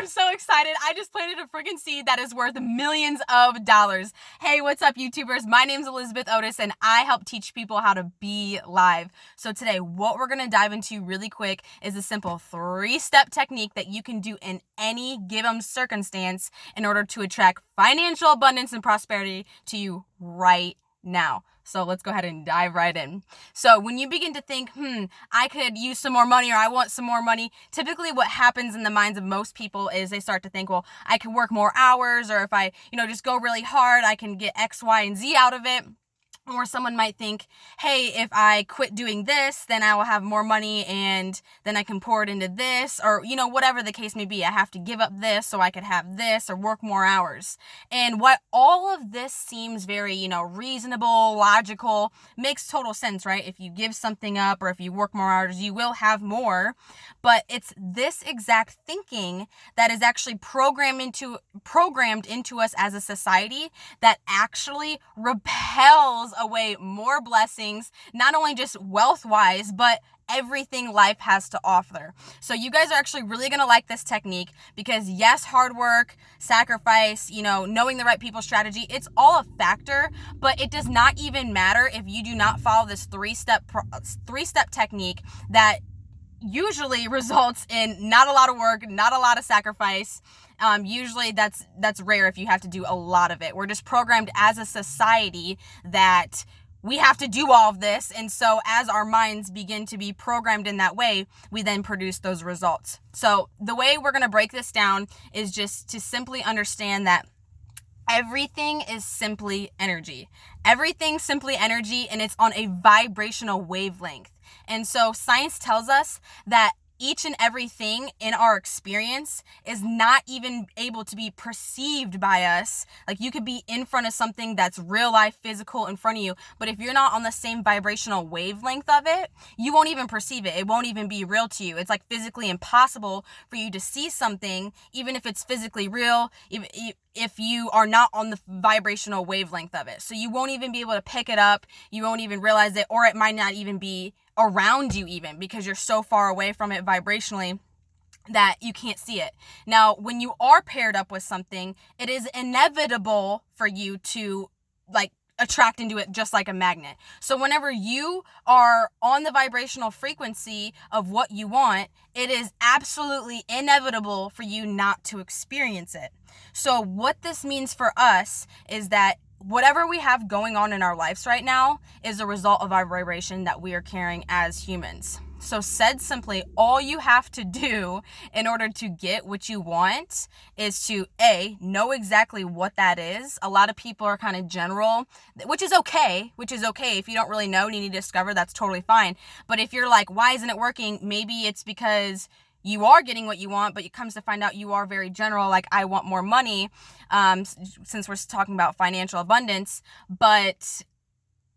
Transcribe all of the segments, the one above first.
am so excited. I just planted a freaking seed that is worth millions of dollars. Hey, what's up, YouTubers? My name's Elizabeth Otis, and I help teach people how to be live. So today, what we're going to dive into really quick is a simple 3-step technique that you can do in any given circumstance in order to attract financial abundance and prosperity to you right now. So let's go ahead and dive right in. So when you begin to think, I could use some more money, or I want some more money, typically what happens in the minds of most people is they start to think, well, I can work more hours, or if I, just go really hard, I can get X, Y, and Z out of it. Or someone might think, hey, if I quit doing this, then I will have more money and then I can pour it into this, or, whatever the case may be. I have to give up this so I could have this or work more hours. And what all of this seems very, reasonable, logical, makes total sense, right? If you give something up or if you work more hours, you will have more. But it's this exact thinking that is actually programmed into us as a society that actually repels away more blessings, not only just wealth-wise, but everything life has to offer. So you guys are actually really going to like this technique because yes, hard work, sacrifice, knowing the right people strategy, it's all a factor, but it does not even matter if you do not follow this three-step technique that usually results in not a lot of work, not a lot of sacrifice. Usually that's rare if you have to do a lot of it. We're just programmed as a society that we have to do all of this. And so as our minds begin to be programmed in that way, we then produce those results. So the way we're going to break this down is just to simply understand that everything is simply energy. Everything's simply energy, and it's on a vibrational wavelength. And so science tells us that each and everything in our experience is not even able to be perceived by us. Like you could be in front of something that's real life, physical in front of you, but if you're not on the same vibrational wavelength of it, you won't even perceive it. It won't even be real to you. It's like physically impossible for you to see something, even if it's physically real, if you are not on the vibrational wavelength of it. So you won't even be able to pick it up. You won't even realize it, or it might not even be around you even because you're so far away from it vibrationally that you can't see it. Now, when you are paired up with something, it is inevitable for you to attract into it just like a magnet. So whenever you are on the vibrational frequency of what you want, it is absolutely inevitable for you not to experience it. So what this means for us is that whatever we have going on in our lives right now is a result of our vibration that we are carrying as humans. So said simply, all you have to do in order to get what you want is to know exactly what that is. A lot of people are kind of general, which is okay. If you don't really know and you need to discover, that's totally fine. But if you're like, why isn't it working? Maybe it's because you are getting what you want, but it comes to find out you are very general, like I want more money, since we're talking about financial abundance, but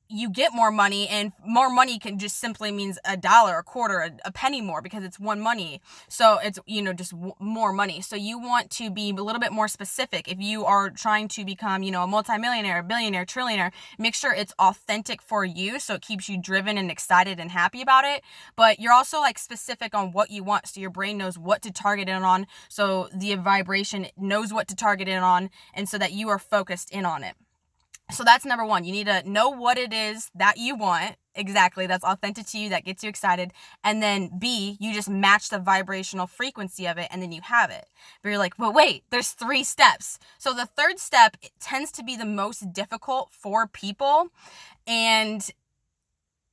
you get more money, and more money can just simply means $1, a quarter, a penny more because it's one money. So it's, just more money. So you want to be a little bit more specific. If you are trying to become, a multimillionaire, a billionaire, trillionaire, make sure it's authentic for you. So it keeps you driven and excited and happy about it. But you're also specific on what you want. So your brain knows what to target in on. So the vibration knows what to target in on. And so that you are focused in on it. So that's number one. You need to know what it is that you want. Exactly. That's authentic to you. That gets you excited. And then B, you just match the vibrational frequency of it and then you have it. But you're like, well, wait, there's 3 steps. So the third step tends to be the most difficult for people. And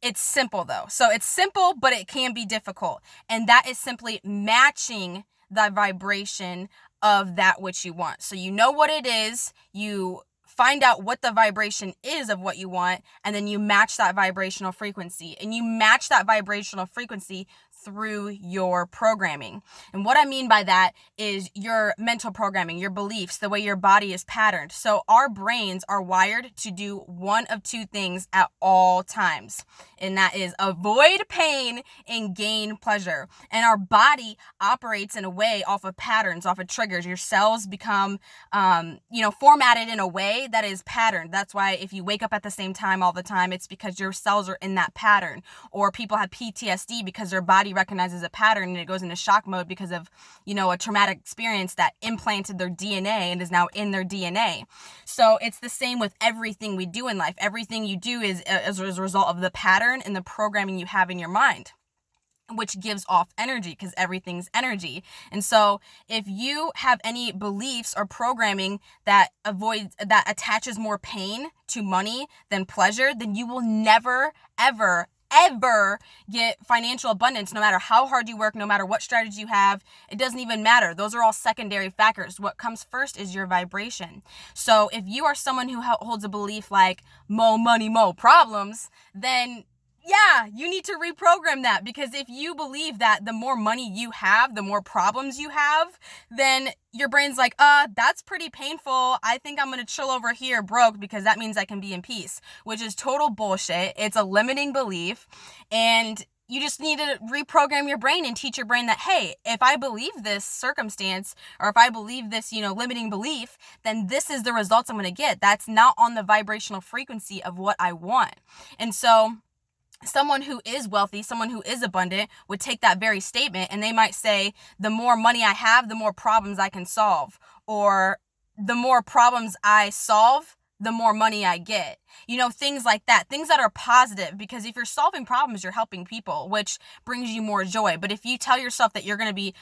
it's simple though. So it's simple, but it can be difficult. And that is simply matching the vibration of that which you want. So you know what it is. You find out what the vibration is of what you want, and then you match that vibrational frequency. And you match that vibrational frequency through your programming. And what I mean by that is your mental programming, your beliefs, the way your body is patterned. So our brains are wired to do one of 2 things at all times. And that is avoid pain and gain pleasure. And our body operates in a way off of patterns, off of triggers. Your cells become, formatted in a way that is patterned. That's why if you wake up at the same time all the time, it's because your cells are in that pattern. Or people have PTSD because their body recognizes a pattern and it goes into shock mode because of, a traumatic experience that implanted their DNA and is now in their DNA. So it's the same with everything we do in life. Everything you do is as a result of the pattern and the programming you have in your mind, which gives off energy because everything's energy. And so if you have any beliefs or programming that attaches more pain to money than pleasure, then you will never, ever get financial abundance. No matter how hard you work, no matter what strategy you have, it doesn't even matter. Those are all secondary factors. What comes first is your vibration. So if you are someone who holds a belief like mo money, mo problems, then yeah, you need to reprogram that, because if you believe that the more money you have, the more problems you have, then your brain's like, that's pretty painful. I think I'm going to chill over here broke because that means I can be in peace, which is total bullshit. It's a limiting belief, and you just need to reprogram your brain and teach your brain that, hey, if I believe this circumstance, or if I believe this, limiting belief, then this is the results I'm going to get. That's not on the vibrational frequency of what I want. And so someone who is wealthy, someone who is abundant would take that very statement and they might say, the more money I have, the more problems I can solve. Or the more problems I solve, the more money I get. Things like that. Things that are positive, because if you're solving problems, you're helping people, which brings you more joy. But if you tell yourself that you're going to be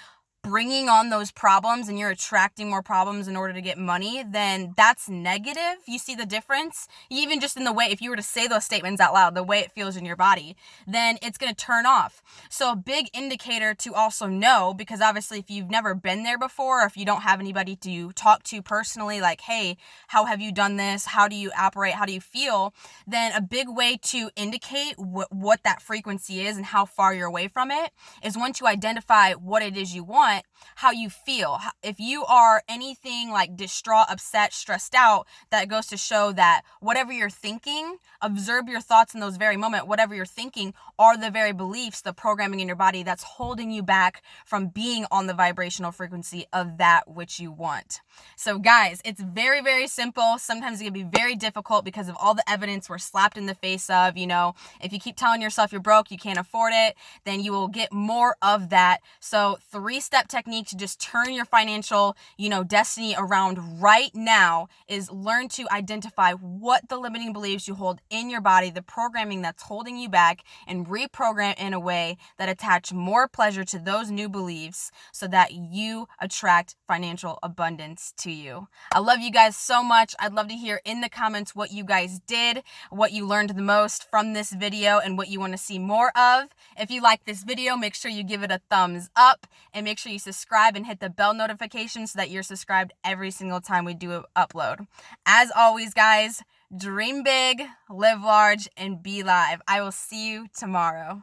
bringing on those problems and you're attracting more problems in order to get money, then that's negative. You see the difference? Even just in the way, if you were to say those statements out loud, the way it feels in your body, then it's going to turn off. So a big indicator to also know, because obviously if you've never been there before, or if you don't have anybody to talk to personally, like, hey, how have you done this? How do you operate? How do you feel? Then a big way to indicate what that frequency is and how far you're away from it is once you identify what it is you want, how you feel. If you are anything like distraught, upset, stressed out, that goes to show that whatever you're thinking, observe your thoughts in those very moments. Whatever you're thinking are the very beliefs, the programming in your body that's holding you back from being on the vibrational frequency of that which you want. So guys, it's very, very simple. Sometimes it can be very difficult because of all the evidence we're slapped in the face of. If you keep telling yourself you're broke, you can't afford it, then you will get more of that. So 3-step technique to just turn your financial, destiny around right now is learn to identify what the limiting beliefs you hold in your body, the programming that's holding you back, and reprogram in a way that attach more pleasure to those new beliefs so that you attract financial abundance to you. I love you guys so much. I'd love to hear in the comments what you guys did, what you learned the most from this video, and what you want to see more of. If you like this video, make sure you give it a thumbs up, and make sure you subscribe and hit the bell notification so that you're subscribed every single time we do an upload. As always, guys, dream big, live large, and be live. I will see you tomorrow.